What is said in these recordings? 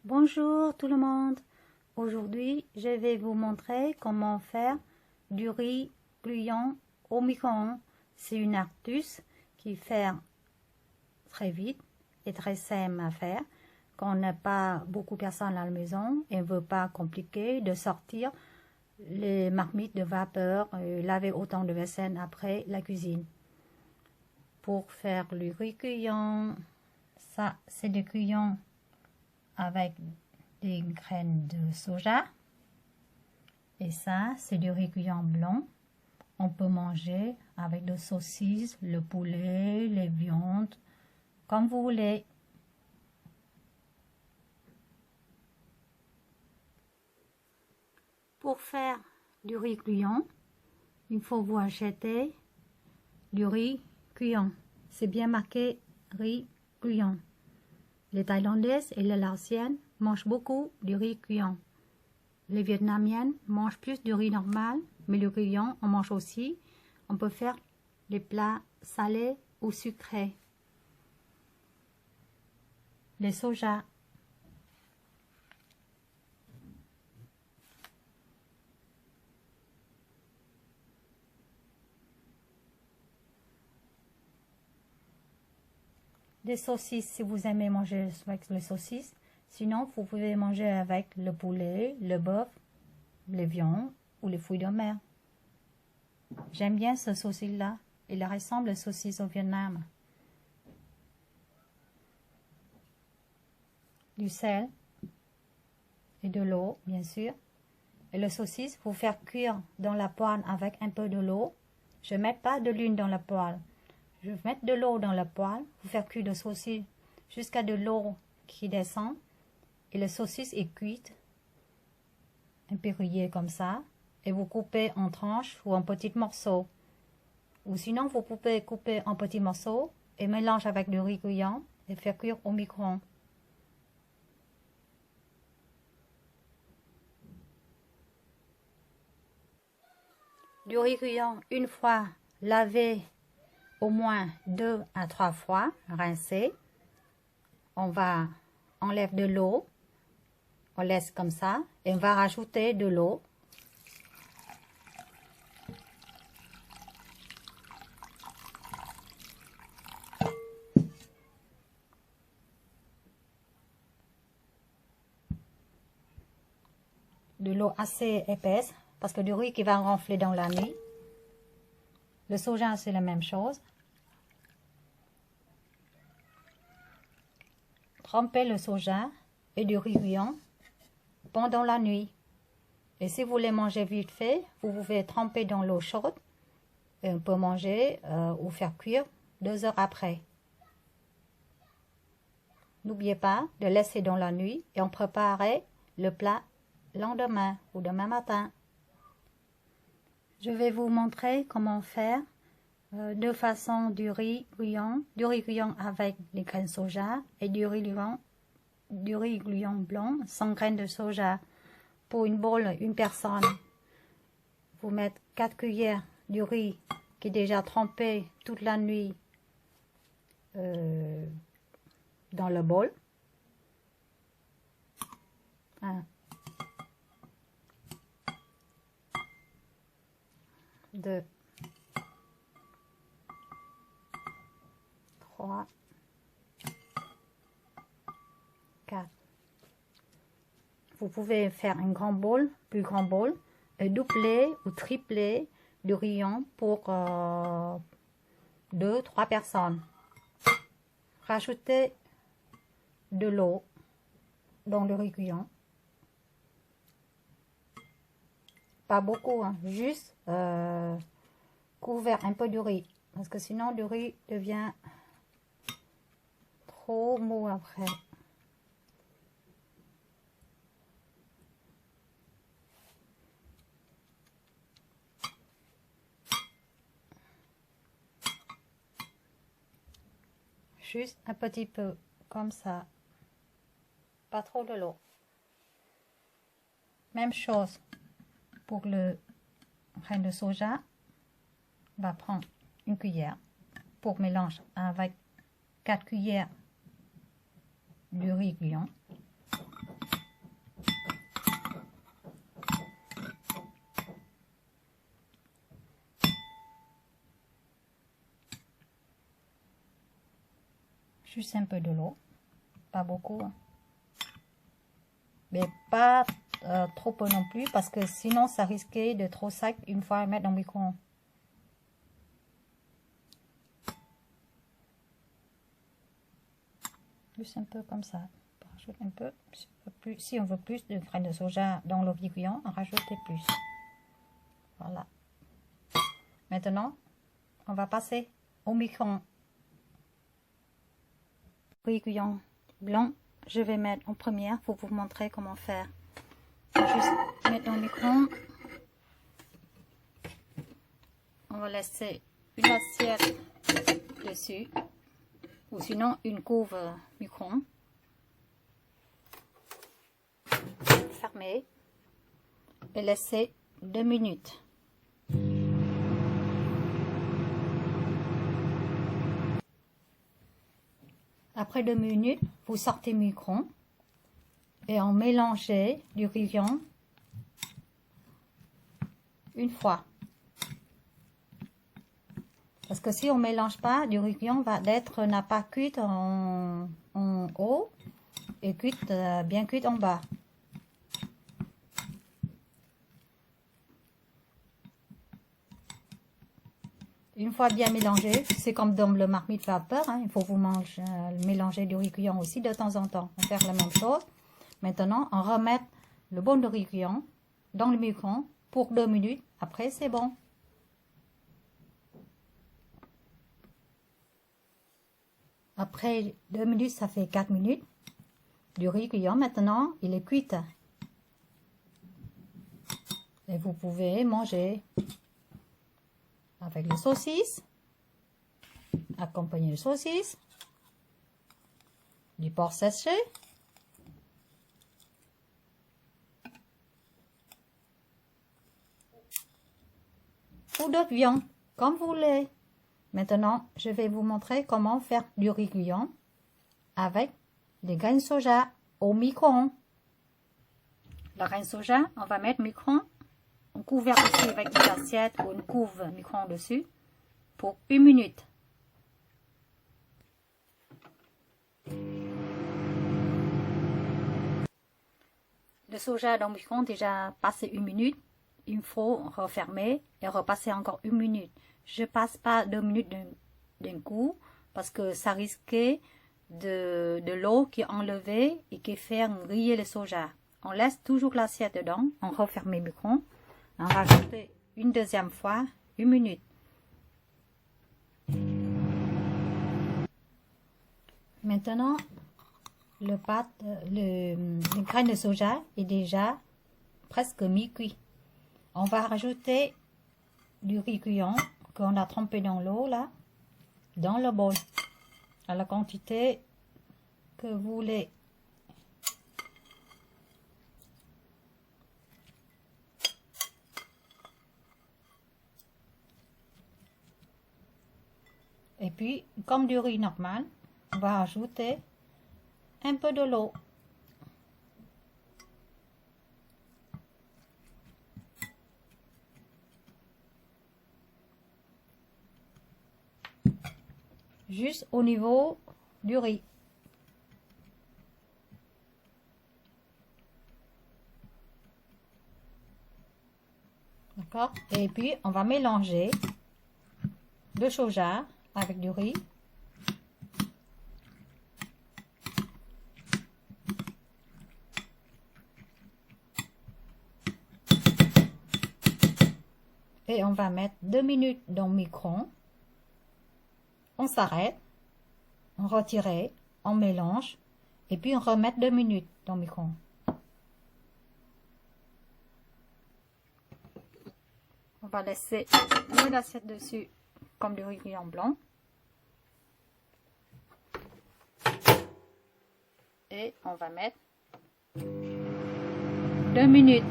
Bonjour tout le monde. Aujourd'hui, je vais vous montrer comment faire du riz gluant au micro-ondes. C'est une astuce qui fait très vite et très simple à faire quand on n'a pas beaucoup de personnes à la maison et on ne veut pas compliquer de sortir les marmites de vapeur et laver autant de vaisselle après la cuisine. Pour faire le riz gluant, ça c'est du gluant avec des graines de soja. Et ça, c'est du riz gluant blanc. On peut manger avec des saucisses, le poulet, les viandes, comme vous voulez. Pour faire du riz gluant, il faut vous acheter du riz gluant. C'est bien marqué riz gluant. Les Thaïlandaises et les Laotiennes mangent beaucoup du riz gluant. Les Vietnamiennes mangent plus du riz normal, mais le gluant, on mange aussi. On peut faire des plats salés ou sucrés. Les soja. Des saucisses si vous aimez manger avec les saucisses. Sinon, vous pouvez manger avec le poulet, le bœuf, les viandes ou les fruits de mer. J'aime bien ce saucisse-là. Il ressemble aux saucisses au Vietnam. Du sel et de l'eau, bien sûr. Et le saucisse, vous faire cuire dans la poêle avec un peu de l'eau. Je ne mets pas de l'huile dans la poêle. Je vais mettre de l'eau dans la poêle, vous faire cuire le saucisse jusqu'à de l'eau qui descend. Et le saucisse est cuite, un peu grillé comme ça. Et vous coupez en tranches ou en petits morceaux. Ou sinon, vous pouvez couper en petits morceaux et mélanger avec du riz gluant et faire cuire au micro-ondes. Du riz gluant, une fois lavé au moins 2 à 3 fois, rincé. On va enlever de l'eau, on laisse comme ça et on va rajouter de l'eau. De l'eau assez épaisse parce que du riz qui va ronfler dans la nuit. Le soja, c'est la même chose. Trempez le soja et du riz gluant pendant la nuit. Et si vous voulez manger vite fait, vous pouvez tremper dans l'eau chaude et on peut manger ou faire cuire 2 heures après. N'oubliez pas de laisser dans la nuit et on prépare le plat lendemain ou demain matin. Je vais vous montrer comment faire deux façons du riz gluant avec les graines de soja et du riz gluant blanc sans graines de soja. Pour une boule, une personne, vous mettez 4 cuillères du riz qui est déjà trempé toute la nuit dans le bol. 1, 2, 3, 4. Vous pouvez faire un grand bol, plus grand bol, et doubler ou tripler du riz pour 2-3 personnes. Rajoutez de l'eau dans le riz gluant. Pas beaucoup, hein, juste couvert un peu du riz. Parce que sinon, le riz devient trop mou après. Juste un petit peu, comme ça. Pas trop de l'eau. Même chose pour le grain de soja. On va prendre une cuillère pour mélanger avec 4 cuillères du riz gluant. Juste un peu de l'eau, pas beaucoup. Mais pas trop peu non plus, parce que sinon ça risquait de trop sec une fois à mettre dans le micro-ondes. Juste un peu comme ça. On rajoute un peu plus. Si on veut plus de graines de soja dans le riz cuillant, on rajoute plus. Voilà. Maintenant, on va passer au micro-ondes. Riz cuillant blanc, je vais mettre en première pour vous montrer comment faire. Juste mettre dans le micro-ondes. On va laisser une assiette dessus, ou sinon une couve micro-ondes. Fermer et laisser 2 minutes. Après 2 minutes, vous sortez le micro-ondes et on mélange du riz cuillant une fois. Parce que si on ne mélange pas, du riz cuillant n'a pas cuit en haut et bien cuit en bas. Une fois bien mélangé, c'est comme dans le marmite vapeur, hein, il faut vous mélanger du riz cuillant aussi de temps en temps. On va faire la même chose. Maintenant, on remet le bol de riz cuillant dans le micro-ondes pour 2 minutes. Après, c'est bon. Après 2 minutes, ça fait 4 minutes. Du riz cuillant, maintenant, il est cuit. Et vous pouvez manger avec les saucisses, accompagner les saucisses, du porc séché, ou d'autres viandes, comme vous voulez. Maintenant, je vais vous montrer comment faire du riz cuillant avec des graines de soja au micro-ondes. La graine de soja, on va mettre micro-ondes, un couvert dessus avec une assiette ou une couve micro-ondes dessus pour 1 minute. Le soja dans le micro-ondes déjà passé 1 minute. Il faut refermer et repasser encore 1 minute. Je passe pas 2 minutes d'un coup parce que ça risquait de l'eau qui est enlevée et qui fait griller le soja. On laisse toujours l'assiette dedans, on referme le micro-ondes, on rajoute une deuxième fois 1 minute. Maintenant, le grain de soja est déjà presque mi-cuit. On va rajouter du riz cuillant qu'on a trempé dans l'eau là, dans le bol, à la quantité que vous voulez. Et puis, comme du riz normal, on va ajouter un peu de l'eau. Juste au niveau du riz. D'accord? Et puis, on va mélanger le soja avec du riz. Et on va mettre 2 minutes dans le micro-ondes. On s'arrête, on retire, on mélange et puis on remet 2 minutes dans le micro-ondes. On va laisser une assiette dessus comme du riz cuillant blanc. Et on va mettre 2 minutes.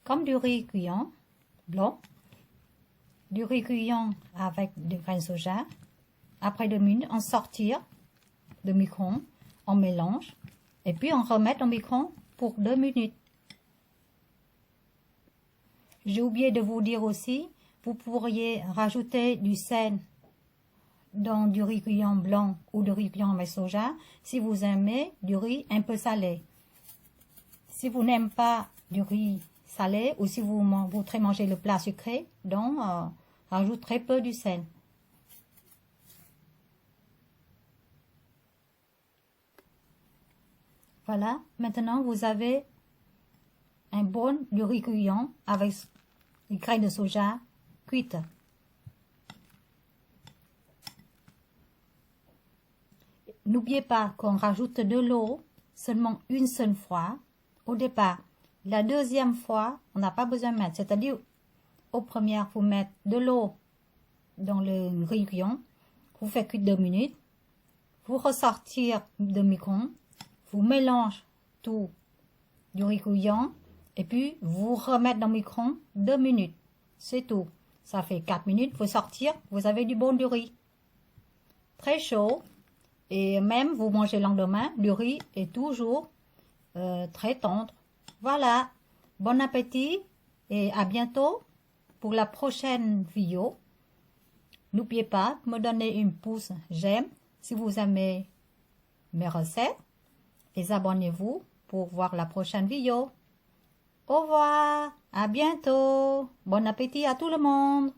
Comme du riz cuillant blanc. Du riz cuillant avec du grain de soja. Après 2 minutes, on sortir de micro-ondes, on mélange et puis on remet au micro-ondes pour 2 minutes. J'ai oublié de vous dire aussi, vous pourriez rajouter du sel dans du riz cuillon blanc ou du riz cuillon avec soja si vous aimez du riz un peu salé. Si vous n'aimez pas du riz salé ou si vous voudrez manger le plat sucré, donc rajoute très peu du sel. Voilà, maintenant vous avez un bol de riz cuillon avec les graines de soja cuites. N'oubliez pas qu'on rajoute de l'eau seulement une seule fois au départ. La deuxième fois, on n'a pas besoin de mettre, c'est-à-dire au premier, vous mettez de l'eau dans le riz cuillon, vous faites cuire 2 minutes, vous ressortir de micro-ondes, vous mélangez tout du riz cuillon et puis vous remettez dans le micro-ondes 2 minutes. C'est tout. Ça fait 4 minutes, vous sortir, vous avez du bon du riz. Très chaud et même vous mangez le lendemain, le riz est toujours très tendre. Voilà, bon appétit et à bientôt pour la prochaine vidéo. N'oubliez pas de me donner une pouce j'aime si vous aimez mes recettes et abonnez-vous pour voir la prochaine vidéo. Au revoir, à bientôt, bon appétit à tout le monde.